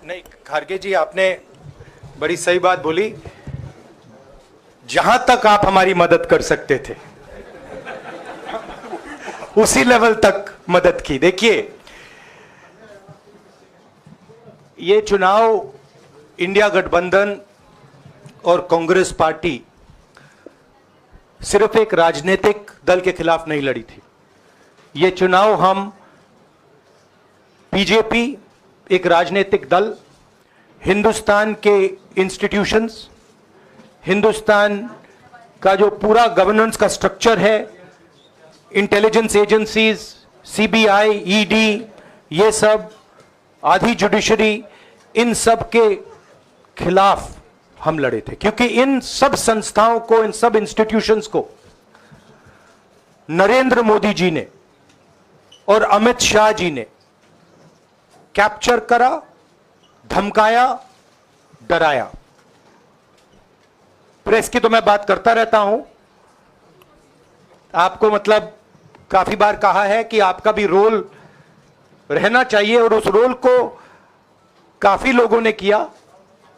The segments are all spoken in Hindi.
नहीं, खारगे जी आपने बड़ी सही बात बोली। जहां तक आप हमारी मदद कर सकते थे उसी लेवल तक मदद की। देखिए, ये चुनाव इंडिया गठबंधन और कांग्रेस पार्टी सिर्फ एक राजनीतिक दल के खिलाफ नहीं लड़ी थी। ये चुनाव हम बीजेपी, एक राजनीतिक दल, हिंदुस्तान के इंस्टीट्यूशंस, हिंदुस्तान का जो पूरा गवर्नेंस का स्ट्रक्चर है, इंटेलिजेंस एजेंसीज, सीबीआई, ईडी, ये सब, आधी जुडिशरी, इन सब के खिलाफ हम लड़े थे। क्योंकि इन सब संस्थाओं को, इन सब इंस्टीट्यूशंस को नरेंद्र मोदी जी ने और अमित शाह जी ने कैप्चर करा, धमकाया, डराया। प्रेस की तो मैं बात करता रहता हूं, आपको मतलब काफी बार कहा है कि आपका भी रोल रहना चाहिए, और उस रोल को काफी लोगों ने किया,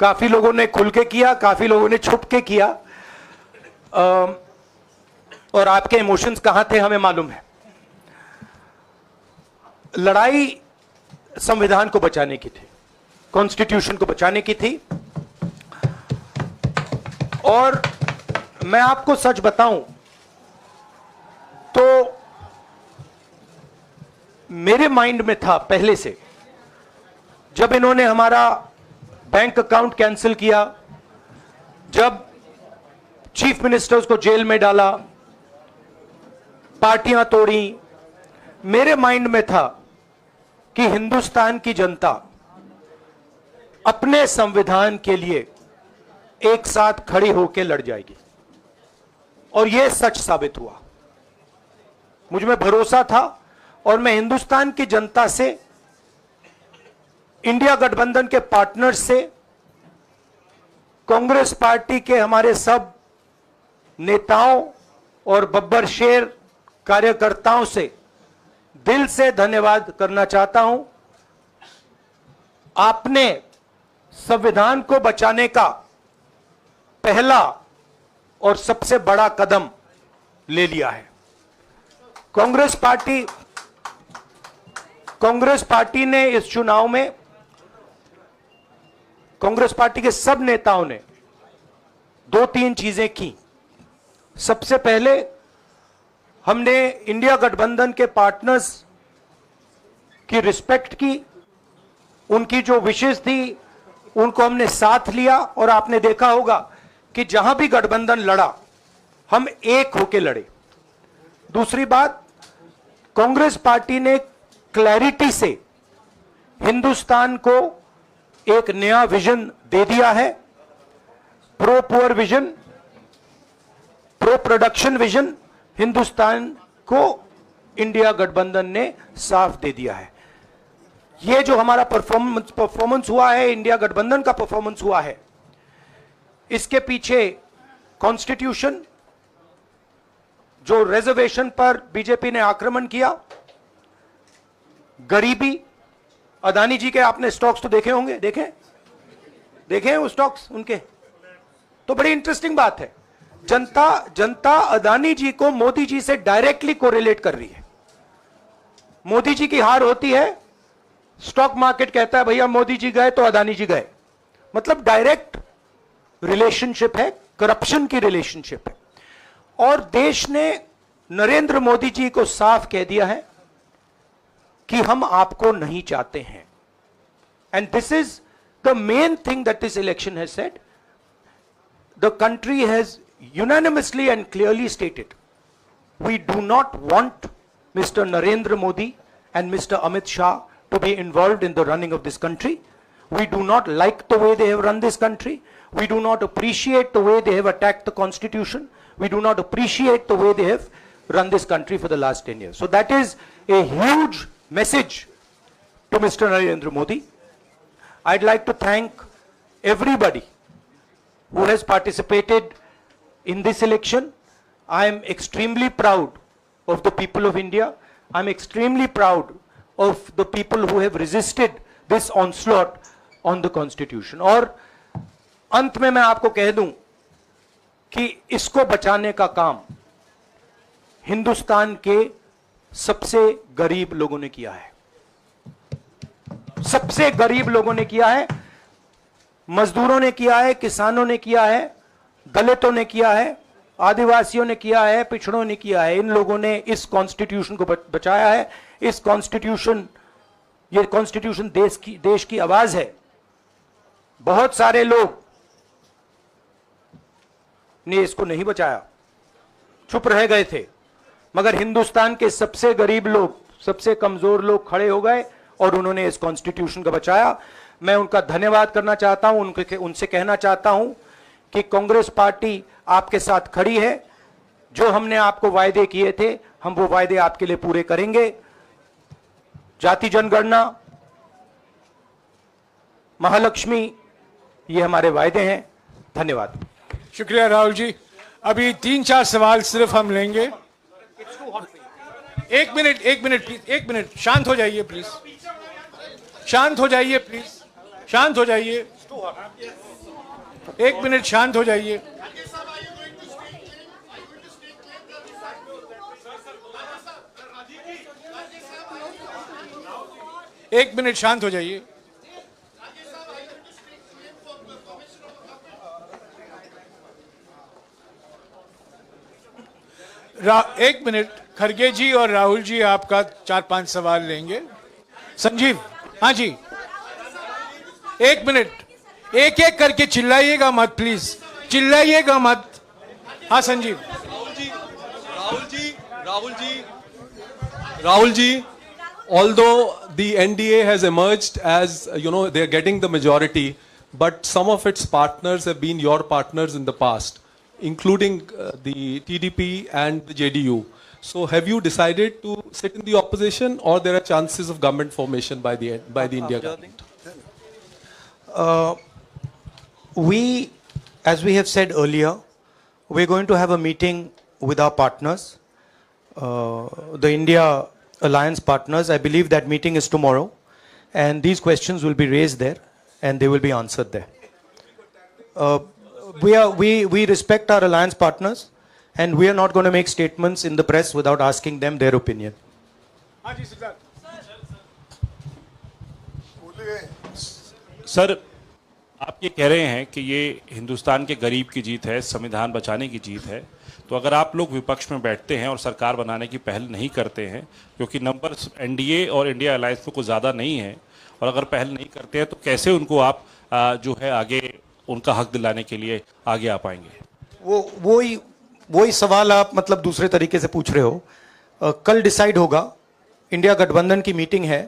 काफी लोगों ने खुल के किया, काफी लोगों ने छुप के किया, और आपके इमोशंस कहां थे हमें मालूम है। लड़ाई संविधान को बचाने की थी, कॉन्स्टिट्यूशन को बचाने की थी। और मैं आपको सच बताऊं तो मेरे माइंड में था पहले से, जब इन्होंने हमारा बैंक अकाउंट कैंसिल किया, जब चीफ मिनिस्टर्स को जेल में डाला, पार्टियां तोड़ी, मेरे माइंड में था कि हिंदुस्तान की जनता अपने संविधान के लिए एक साथ खड़ी होकर लड़ जाएगी। और यह सच साबित हुआ। मुझ में भरोसा था, और मैं हिंदुस्तान की जनता से, इंडिया गठबंधन के पार्टनर्स से, कांग्रेस पार्टी के हमारे सब नेताओं और बब्बर शेर कार्यकर्ताओं से दिल से धन्यवाद करना चाहता हूं। आपने संविधान को बचाने का पहला और सबसे बड़ा कदम ले लिया है। कांग्रेस पार्टी ने इस चुनाव में, कांग्रेस पार्टी के सब नेताओं ने 2-3 चीजें की। सबसे पहले हमने इंडिया गठबंधन के पार्टनर्स की रिस्पेक्ट की, उनकी जो विशेष थी उनको हमने साथ लिया, और आपने देखा होगा कि जहां भी गठबंधन लड़ा हम एक होकर लड़े। दूसरी बात, कांग्रेस पार्टी ने क्लैरिटी से हिंदुस्तान को एक नया विजन दे दिया है, pro poor vision, pro production vision. Hindustan को इंडिया गठबंधन ने साफ दे दिया है। यह जो हमारा परफॉर्मेंस हुआ है, इंडिया गठबंधन का परफॉर्मेंस हुआ है, इसके पीछे कॉन्स्टिट्यूशन, जो रिजर्वेशन पर बीजेपी ने आक्रमण किया, गरीबी, अदानी जी के आपने स्टॉक्स तो देखे होंगे, देखे वो स्टॉक्स उनके, तो बड़ी इंटरेस्टिंग बात है। जनता अदानी जी को मोदी जी से डायरेक्टली कोरिलेट कर रही है। मोदी जी की हार होती है, स्टॉक मार्केट कहता है भैया मोदी जी गए तो अदानी जी गए। मतलब डायरेक्ट रिलेशनशिप है, करप्शन की रिलेशनशिप है। और देश ने नरेंद्र मोदी जी को साफ कह दिया है कि हम आपको नहीं चाहते हैं। And this is the main thing that this election has said. The country has unanimously and clearly stated, we do not want Mr. Narendra Modi and Mr. Amit Shah to be involved in the running of this country. We do not like the way they have run this country. We do not appreciate the way they have attacked the constitution. We do not appreciate the way they have run this country for the last 10 years. So that is a huge message to Mr. Narendra Modi. I'd like to thank everybody who has participated in this election. I am extremely proud of the people of India. I'm extremely proud of the people who have resisted this onslaught on the constitution. और अंत में मैं आपको कह दूं कि इसको बचाने का काम हिंदुस्तान के सबसे गरीब लोगों ने किया है, सबसे गरीब लोगों ने किया है, मजदूरों ने किया है, किसानों ने किया है, दलितों ने किया है, आदिवासियों ने किया है, पिछड़ों ने किया है। इन लोगों ने इस कॉन्स्टिट्यूशन को बचाया है। इस कॉन्स्टिट्यूशन, ये कॉन्स्टिट्यूशन देश की आवाज है। बहुत सारे लोग ने इसको नहीं बचाया, चुप रह गए थे, मगर हिंदुस्तान के सबसे गरीब लोग, सबसे कमजोर लोग खड़े हो गए और उन्होंने इस कॉन्स्टिट्यूशन को बचाया। मैं उनका धन्यवाद करना चाहता हूं, उनसे कहना चाहता हूं कि कांग्रेस पार्टी आपके साथ खड़ी है। जो हमने आपको वायदे किए थे, हम वो वायदे आपके लिए पूरे करेंगे। जाति जनगणना, महालक्ष्मी, ये हमारे वायदे हैं। धन्यवाद। शुक्रिया राहुल जी। अभी 3-4 सवाल सिर्फ हम लेंगे। एक मिनट प्लीज, एक मिनट, शांत हो जाइए प्लीज, शांत हो जाइए प्लीज, शांत हो जाइए, एक मिनट शांत हो जाइए। एक मिनट शांत हो जाइए। एक मिनट, खड़गे जी और राहुल जी आपका 4-5 सवाल लेंगे। संजीव, हाँ जी, एक मिनट, एक एक करके चिल्लाइएगा मत प्लीज, चिल्लाइएगा मत। हाँ Sanjeev. Rahul ji, although the NDA has emerged as, they are getting the majority, but some of its partners have been your partners in the past, including the TDP and the JDU. So have you decided to sit in the opposition, or there are chances of government formation by the India government? As we have said earlier, we're going to have a meeting with our partners, the India Alliance partners. I believe that meeting is tomorrow, and these questions will be raised there and they will be answered there. We respect our alliance partners, and we are not going to make statements in the press without asking them their opinion. Sir, आप ये कह रहे हैं कि ये हिंदुस्तान के गरीब की जीत है, संविधान बचाने की जीत है, तो अगर आप लोग विपक्ष में बैठते हैं और सरकार बनाने की पहल नहीं करते हैं, क्योंकि नंबर एनडीए और इंडिया अलायंस में कुछ ज़्यादा नहीं है, और अगर पहल नहीं करते हैं तो कैसे उनको आप जो है आगे उनका हक दिलाने के लिए आगे आ पाएंगे? वही सवाल आप मतलब दूसरे तरीके से पूछ रहे हो। कल डिसाइड होगा, इंडिया गठबंधन की मीटिंग है,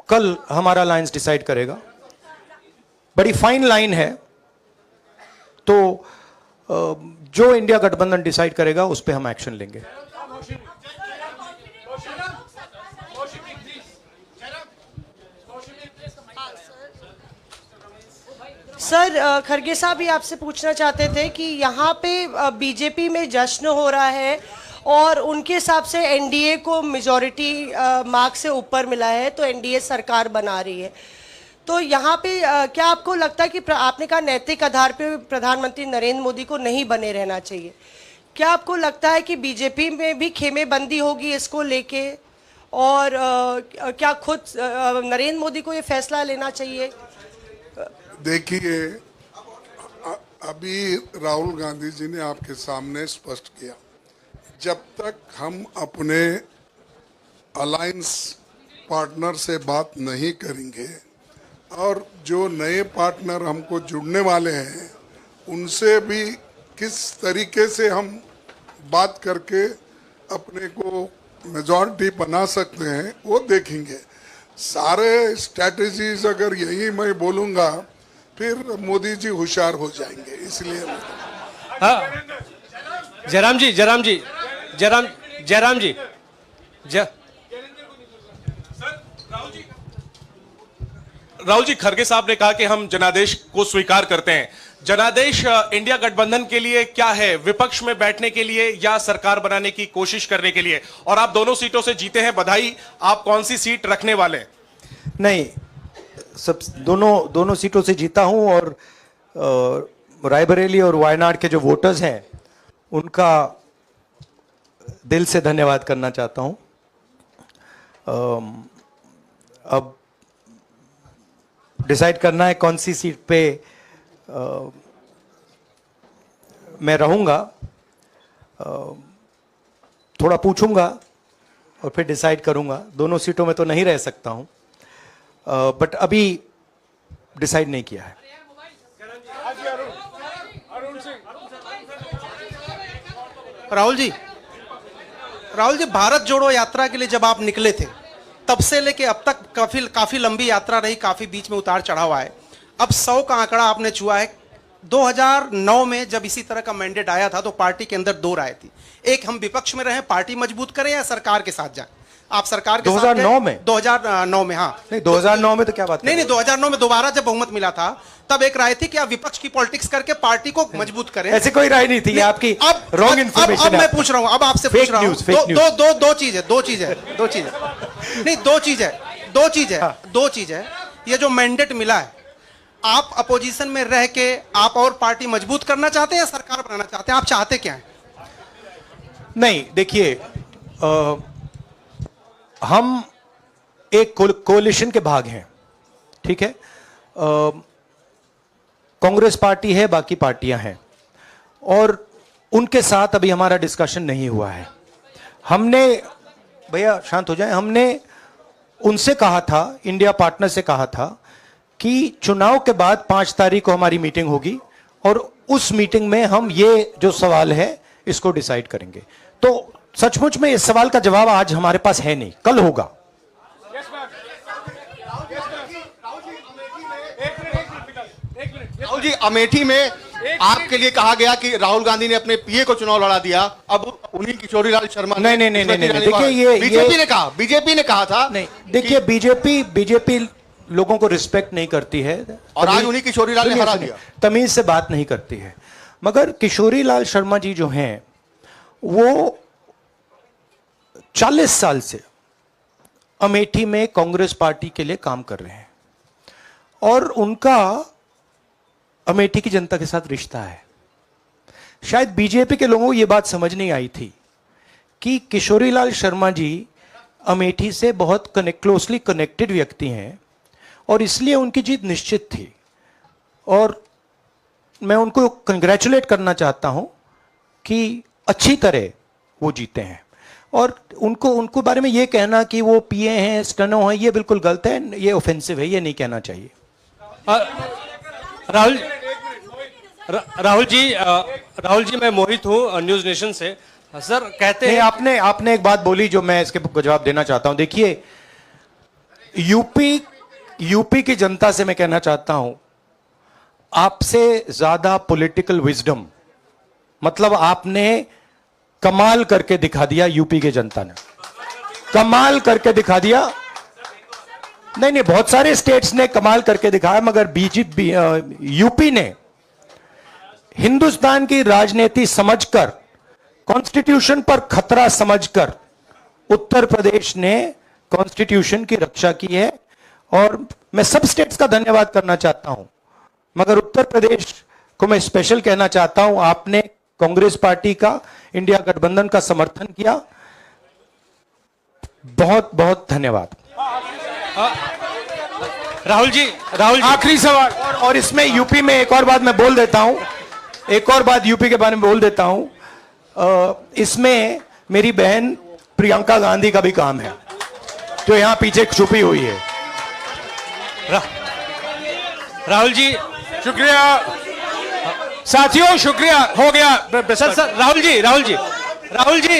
कल हमारा अलायंस डिसाइड करेगा। बड़ी फाइन लाइन है, तो जो इंडिया गठबंधन डिसाइड करेगा उस पर हम एक्शन लेंगे। सर, खड़गे साहब ये आपसे पूछना चाहते थे कि यहाँ पे बीजेपी में जश्न हो रहा है और उनके हिसाब से एनडीए को मेजॉरिटी मार्क्स से ऊपर मिला है, तो एनडीए सरकार बना रही है। तो यहाँ पे क्या आपको लगता है कि आपने कहा नैतिक आधार पे प्रधानमंत्री नरेंद्र मोदी को नहीं बने रहना चाहिए, क्या आपको लगता है कि बीजेपी में भी खेमेबंदी होगी इसको लेके, और क्या खुद नरेंद्र मोदी को ये फैसला लेना चाहिए? देखिए, अभी राहुल गांधी जी ने आपके सामने स्पष्ट किया, जब तक हम अपने अलायंस पार्टनर से बात नहीं करेंगे और जो नए पार्टनर हमको जुड़ने वाले हैं उनसे भी किस तरीके से हम बात करके अपने को मेजॉरिटी बना सकते हैं वो देखेंगे। सारे स्ट्रैटेजीज अगर यही मैं बोलूँगा फिर मोदी जी होशियार हो जाएंगे, इसलिए। हाँ, जयराम जी, राहुल जी, खड़गे साहब ने कहा कि हम जनादेश को स्वीकार करते हैं। जनादेश इंडिया गठबंधन के लिए क्या है? विपक्ष में बैठने के लिए या सरकार बनाने की कोशिश करने के लिए? और आप दोनों सीटों से जीते हैं, बधाई। आप कौन सी सीट रखने वाले? नहीं, सब दोनों सीटों से जीता हूं और रायबरेली और वायनाड के जो वोटर्स हैं उनका दिल से धन्यवाद करना चाहता हूं। अब डिसाइड करना है कौन सी सीट पे मैं रहूंगा। थोड़ा पूछूंगा और फिर डिसाइड करूंगा। दोनों सीटों में तो नहीं रह सकता हूं, बट अभी डिसाइड नहीं किया है। राहुल जी, भारत जोड़ो यात्रा के लिए जब आप निकले थे तब से लेके अब तक काफी लंबी यात्रा रही, काफी बीच में उतार चढ़ाव आए। अब 100 का आंकड़ा आपने छुआ है। 2009 में जब इसी तरह का मैंडेट आया था तो पार्टी के अंदर 2 राय थी, एक हम विपक्ष में रहें, पार्टी मजबूत करें, या सरकार के साथ जाएं। आप सरकार के 2009 में 2009 में, हाँ नहीं 2009 में तो क्या बात नहीं 2009 में दोबारा जब बहुमत मिला था तब एक राय थी कि आप विपक्ष की पॉलिटिक्स करके पार्टी को मजबूत करें। ऐसी कोई राय नहीं थी। आपकी रॉन्ग इन्फॉर्मेशन। अब मैं पूछ रहा हूं, अब आपसे पूछ रहा हूं, दो चीज है। ये जो मैंडेट मिला है, आप अपोजिशन में रह के आप और पार्टी मजबूत करना चाहते हैं या सरकार बनाना चाहते हैं? आप चाहते क्या हैं? नहीं, देखिए, हम एक कोalition के भाग हैं, ठीक है। कांग्रेस पार्टी है, बाकी पार्टियां हैं, और उनके साथ अभी हमारा डिस्कशन नहीं हुआ है। हमने, भैया शांत हो जाए, हमने उनसे कहा था, इंडिया पार्टनर से कहा था कि चुनाव के बाद 5 तारीख को हमारी मीटिंग होगी और उस मीटिंग में हम ये जो सवाल है इसको डिसाइड करेंगे। तो सचमुच में इस सवाल का जवाब आज हमारे पास है नहीं, कल होगा। राहुल जी, अमेठी में आपके लिए कहा गया कि राहुल गांधी ने अपने पीए को चुनाव लड़ा दिया, अब उन्हीं किशोरीलाल शर्मा नहीं, देखिए, ये बीजेपी ने कहा था। नहीं, देखिए, बीजेपी लोगों को रिस्पेक्ट नहीं करती है और आज उन्हीं किशोरीलाल ने हरा दिया। तमीज से बात नहीं करती है। मगर किशोरीलाल शर्मा जी जो हैं वो 40 साल से अमेठी में कांग्रेस पार्टी के लिए काम कर रहे हैं और उनका अमेठी की जनता के साथ रिश्ता है। शायद बीजेपी के लोगों को यह बात समझ नहीं आई थी कि किशोरीलाल शर्मा जी अमेठी से बहुत क्लोजली कनेक्टेड व्यक्ति हैं और इसलिए उनकी जीत निश्चित थी। और मैं उनको कंग्रेचुलेट करना चाहता हूं कि अच्छी तरह वो जीते हैं। और उनको बारे में ये कहना कि वो पीए हैं, स्टेनो हैं, ये बिल्कुल गलत है, ये ऑफेंसिव है, ये नहीं कहना चाहिए। राहुल जी, मैं मोहित हूँ न्यूज नेशन से। सर कहते हैं, आपने एक बात बोली जो मैं इसके जवाब देना चाहता हूं। देखिए, यूपी की जनता से मैं कहना चाहता हूं, आपसे ज्यादा पॉलिटिकल विजडम, मतलब आपने कमाल करके दिखा दिया। यूपी की जनता ने कमाल करके दिखा दिया। नहीं, बहुत सारे स्टेट्स ने कमाल करके दिखाया, मगर बीजेपी यूपी ने हिंदुस्तान की राजनीति समझकर, कॉन्स्टिट्यूशन पर खतरा समझकर उत्तर प्रदेश ने कॉन्स्टिट्यूशन की रक्षा की है। और मैं सब स्टेट्स का धन्यवाद करना चाहता हूं, मगर उत्तर प्रदेश को मैं स्पेशल कहना चाहता हूं। आपने कांग्रेस पार्टी का, इंडिया गठबंधन का समर्थन किया, बहुत बहुत धन्यवाद। राहुल जी, आखिरी सवाल, और इसमें यूपी में एक और बात मैं बोल देता हूं, एक और बात यूपी के बारे में बोल देता हूं। इसमें मेरी बहन प्रियंका गांधी का भी काम है, जो यहां पीछे छुपी हुई है। राहुल जी, शुक्रिया साथियों, शुक्रिया, हो गया। सर राहुल जी